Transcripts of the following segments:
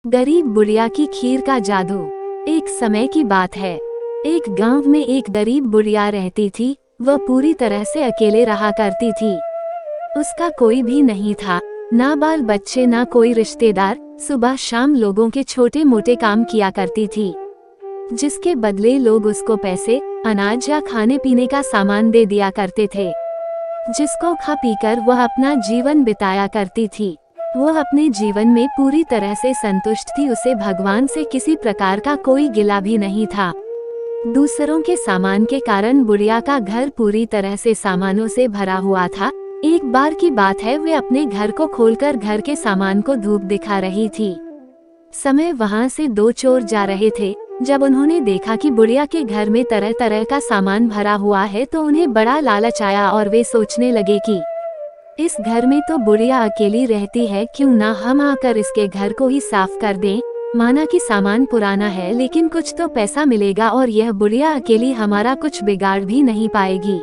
गरीब बुढ़िया की खीर का जादू। एक समय की बात है। एक गांव में एक गरीब बुढ़िया रहती थी। वह पूरी तरह से अकेले रहा करती थी। उसका कोई भी नहीं था, ना बाल बच्चे ना कोई रिश्तेदार। सुबह शाम लोगों के छोटे मोटे काम किया करती थी, जिसके बदले लोग उसको पैसे, अनाज या खाने पीने का सामान दे दिया करते थे, जिसको खा पीकर वह अपना जीवन बिताया करती थी। वह अपने जीवन में पूरी तरह से संतुष्ट थी। उसे भगवान से किसी प्रकार का कोई गिला भी नहीं था। दूसरों के सामान के कारण बुढ़िया का घर पूरी तरह से सामानों से भरा हुआ था। एक बार की बात है, वे अपने घर को खोलकर घर के सामान को धूप दिखा रही थी। समय वहां से दो चोर जा रहे थे। जब उन्होंने देखा कि बुढ़िया के घर में तरह तरह का सामान भरा हुआ है तो उन्हें बड़ा लालच आया और वे सोचने लगे कि इस घर में तो बुढ़िया अकेली रहती है, क्यों ना हम आकर इसके घर को ही साफ कर दें। माना कि सामान पुराना है लेकिन कुछ तो पैसा मिलेगा और यह बुढ़िया अकेली हमारा कुछ बिगाड़ भी नहीं पाएगी।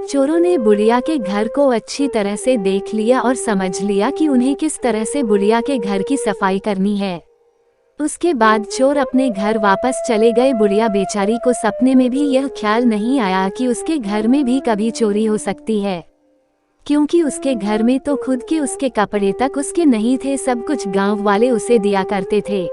चोरों ने बुढ़िया के घर को अच्छी तरह से देख लिया और समझ लिया कि उन्हें किस तरह से बुढ़िया के घर की सफाई करनी है। उसके बाद चोर अपने घर वापस चले गए। बुढ़िया बेचारी को सपने में भी यह ख्याल नहीं आया कि उसके घर में भी कभी चोरी हो सकती है, क्योंकि उसके घर में तो खुद के उसके कपड़े तक उसके नहीं थे। सब कुछ गांव वाले उसे दिया करते थे,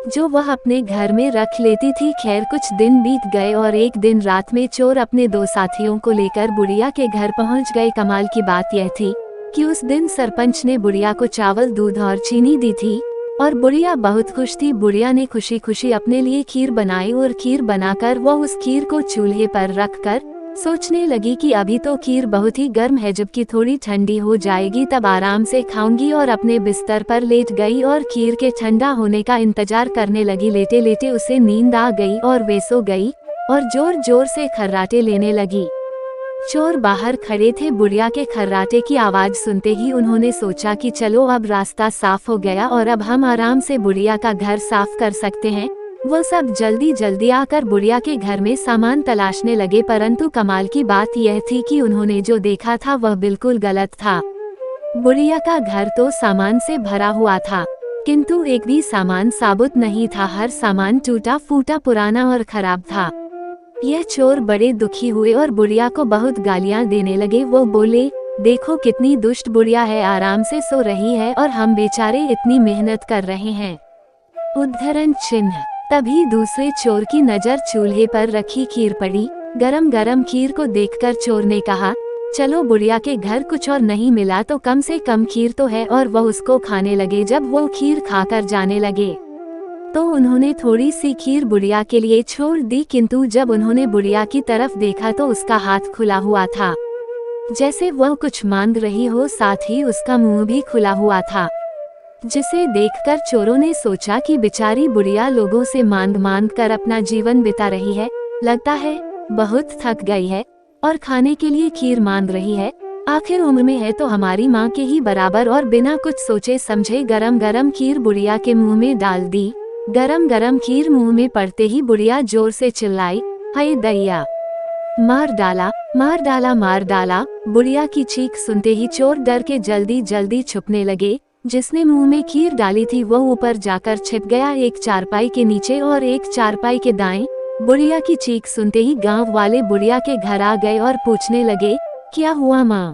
जो वह अपने घर में रख लेती थी। खैर, कुछ दिन बीत गए और एक दिन रात में चोर अपने दो साथियों को लेकर बुढ़िया के घर पहुंच गए। कमाल की बात यह थी कि उस दिन सरपंच ने बुढ़िया को चावल, दूध और चीनी दी थी और बुढ़िया बहुत खुश थी। बुढ़िया ने खुशी खुशी अपने लिए खीर बनाई और खीर बनाकर वह उस खीर को चूल्हे पर रखकर सोचने लगी कि अभी तो खीर बहुत ही गर्म है, जबकि थोड़ी ठंडी हो जाएगी तब आराम से खाऊंगी। और अपने बिस्तर पर लेट गई और खीर के ठंडा होने का इंतजार करने लगी। लेटे लेटे उसे नींद आ गई और वे सो गई और जोर जोर से खर्राटे लेने लगी। चोर बाहर खड़े थे। बुढ़िया के खर्राटे की आवाज सुनते ही उन्होंने सोचा कि चलो अब रास्ता साफ हो गया और अब हम आराम से बुढ़िया का घर साफ कर सकते हैं। वह सब जल्दी जल्दी आकर बुढ़िया के घर में सामान तलाशने लगे, परंतु कमाल की बात यह थी कि उन्होंने जो देखा था वह बिल्कुल गलत था। बुढ़िया का घर तो सामान से भरा हुआ था, किंतु एक भी सामान साबुत नहीं था। हर सामान टूटा फूटा, पुराना और खराब था। यह चोर बड़े दुखी हुए और बुढ़िया को बहुत गालियां देने लगे। वो बोले, देखो कितनी दुष्ट बुढ़िया है, आराम से सो रही है और हम बेचारे इतनी मेहनत कर रहे हैं। उद्धरण चिन्ह। तभी दूसरे चोर की नजर चूल्हे पर रखी खीर पड़ी। गरम गरम खीर को देखकर चोर ने कहा, चलो बुढ़िया के घर कुछ और नहीं मिला तो कम से कम खीर तो है, और वह उसको खाने लगे। जब वो खीर खाकर जाने लगे तो उन्होंने थोड़ी सी खीर बुढ़िया के लिए छोड़ दी, किंतु जब उन्होंने बुढ़िया की तरफ देखा तो उसका हाथ खुला हुआ था, जैसे वह कुछ मांग रही हो। साथ ही उसका मुंह भी खुला हुआ था, जिसे देखकर चोरों ने सोचा कि बेचारी बुढ़िया लोगों से मांग मांग कर अपना जीवन बिता रही है, लगता है बहुत थक गई है और खाने के लिए खीर मांग रही है। आखिर उम्र में है तो हमारी माँ के ही बराबर। और बिना कुछ सोचे समझे गरम गरम खीर बुढ़िया के मुंह में डाल दी। गरम गरम खीर मुंह में पड़ते ही बुढ़िया जोर से चिल्लाई, हाय दैया, मार डाला मार डाला मार डाला। बुढ़िया की चीख सुनते ही चोर डर के जल्दी जल्दी छुपने लगे। जिसने मुंह में खीर डाली थी वह ऊपर जाकर छिप गया, एक चारपाई के नीचे और एक चारपाई के दाएं। बुढ़िया की चीख सुनते ही गांव वाले बुढ़िया के घर आ गए और पूछने लगे, क्या हुआ माँ?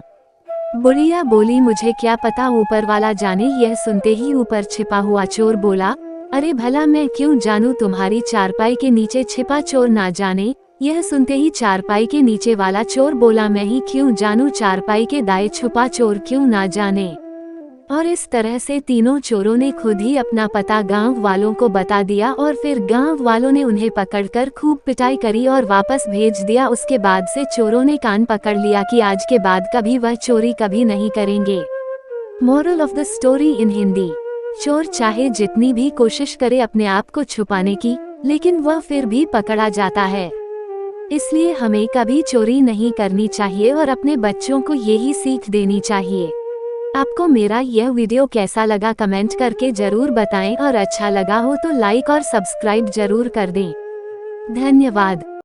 बुढ़िया बोली, मुझे क्या पता, ऊपर वाला जाने। यह सुनते ही ऊपर छिपा हुआ चोर बोला, अरे भला मैं क्यों जानूं, तुम्हारी चारपाई के नीचे छिपा चोर ना जाने। यह सुनते ही चारपाई के नीचे वाला चोर बोला, मैं ही क्यों जानूं, चारपाई के दाएं छुपा चोर क्यों ना जाने। और इस तरह से तीनों चोरों ने खुद ही अपना पता गांव वालों को बता दिया और फिर गांव वालों ने उन्हें पकड़कर खूब पिटाई करी और वापस भेज दिया। उसके बाद से चोरों ने कान पकड़ लिया कि आज के बाद कभी वह चोरी कभी नहीं करेंगे। Moral of the story in Hindi. चोर चाहे जितनी भी कोशिश करे अपने आप को छुपाने की, लेकिन वह फिर भी पकड़ा जाता है। इसलिए हमें कभी चोरी नहीं करनी चाहिए और अपने बच्चों को यही सीख देनी चाहिए। आपको मेरा यह वीडियो कैसा लगा कमेंट करके जरूर बताएं और अच्छा लगा हो तो लाइक और सब्सक्राइब जरूर कर दें। धन्यवाद।